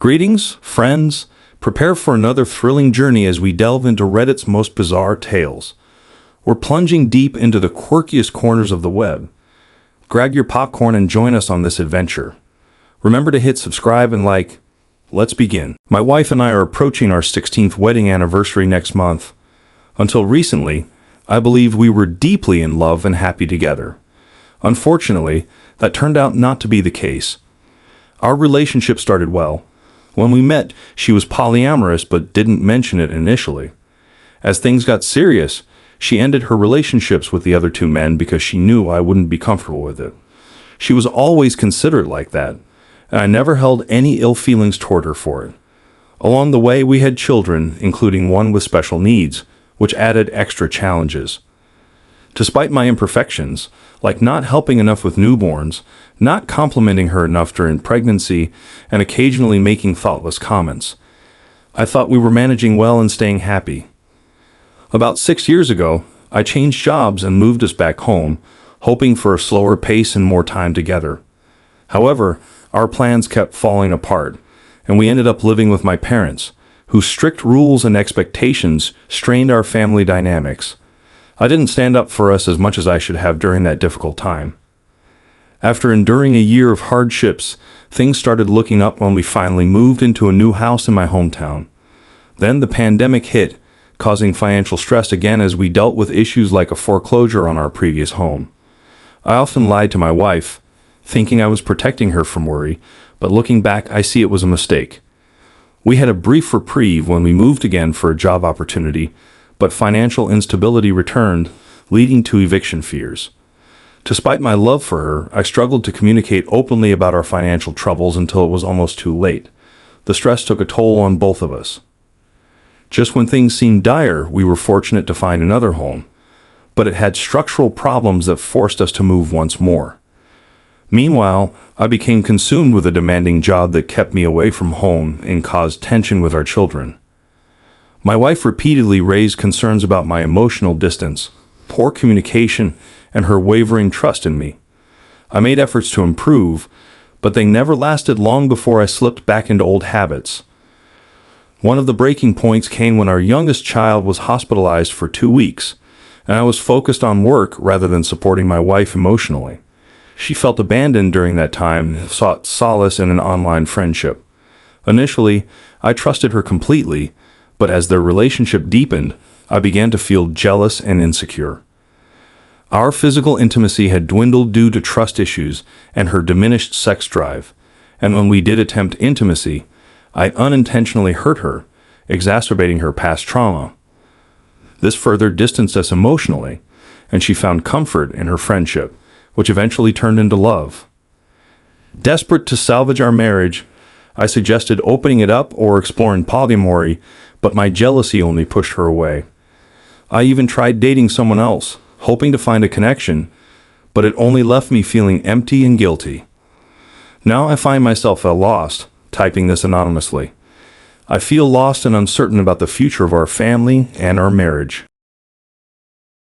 Greetings, friends. Prepare for another thrilling journey as we delve into Reddit's most bizarre tales. We're plunging deep into the quirkiest corners of the web. Grab your popcorn and join us on this adventure. Remember to hit subscribe and like. Let's begin. My wife and I are approaching our 16th wedding anniversary next month. Until recently, I believed we were deeply in love and happy together. Unfortunately, that turned out not to be the case. Our relationship started well. When we met, she was polyamorous but didn't mention it initially. As things got serious, she ended her relationships with the other two men because she knew I wouldn't be comfortable with it. She was always considerate like that, and I never held any ill feelings toward her for it. Along the way, we had children, including one with special needs, which added extra challenges. Despite my imperfections, like not helping enough with newborns, not complimenting her enough during pregnancy, and occasionally making thoughtless comments, I thought we were managing well and staying happy. About 6 years ago, I changed jobs and moved us back home, hoping for a slower pace and more time together. However, our plans kept falling apart, and we ended up living with my parents, whose strict rules and expectations strained our family dynamics. I didn't stand up for us as much as I should have during that difficult time. After enduring a year of hardships, things started looking up when we finally moved into a new house in my hometown. Then the pandemic hit, causing financial stress again as we dealt with issues like a foreclosure on our previous home. I often lied to my wife, thinking I was protecting her from worry, but looking back, I see it was a mistake. We had a brief reprieve when we moved again for a job opportunity, but financial instability returned, leading to eviction fears. Despite my love for her, I struggled to communicate openly about our financial troubles until it was almost too late. The stress took a toll on both of us. Just when things seemed dire, we were fortunate to find another home, but it had structural problems that forced us to move once more. Meanwhile, I became consumed with a demanding job that kept me away from home and caused tension with our children. My wife repeatedly raised concerns about my emotional distance, poor communication, and her wavering trust in me. I made efforts to improve, but they never lasted long before I slipped back into old habits. One of the breaking points came when our youngest child was hospitalized for 2 weeks, and I was focused on work rather than supporting my wife emotionally. She felt abandoned during that time and sought solace in an online friendship. Initially, I trusted her completely, but as their relationship deepened, I began to feel jealous and insecure. Our physical intimacy had dwindled due to trust issues and her diminished sex drive, and when we did attempt intimacy, I unintentionally hurt her, exacerbating her past trauma. This further distanced us emotionally, and she found comfort in her friendship, which eventually turned into love. Desperate to salvage our marriage, I suggested opening it up or exploring polyamory, but my jealousy only pushed her away. I even tried dating someone else, hoping to find a connection, but it only left me feeling empty and guilty. Now I find myself lost, typing this anonymously. I feel lost and uncertain about the future of our family and our marriage.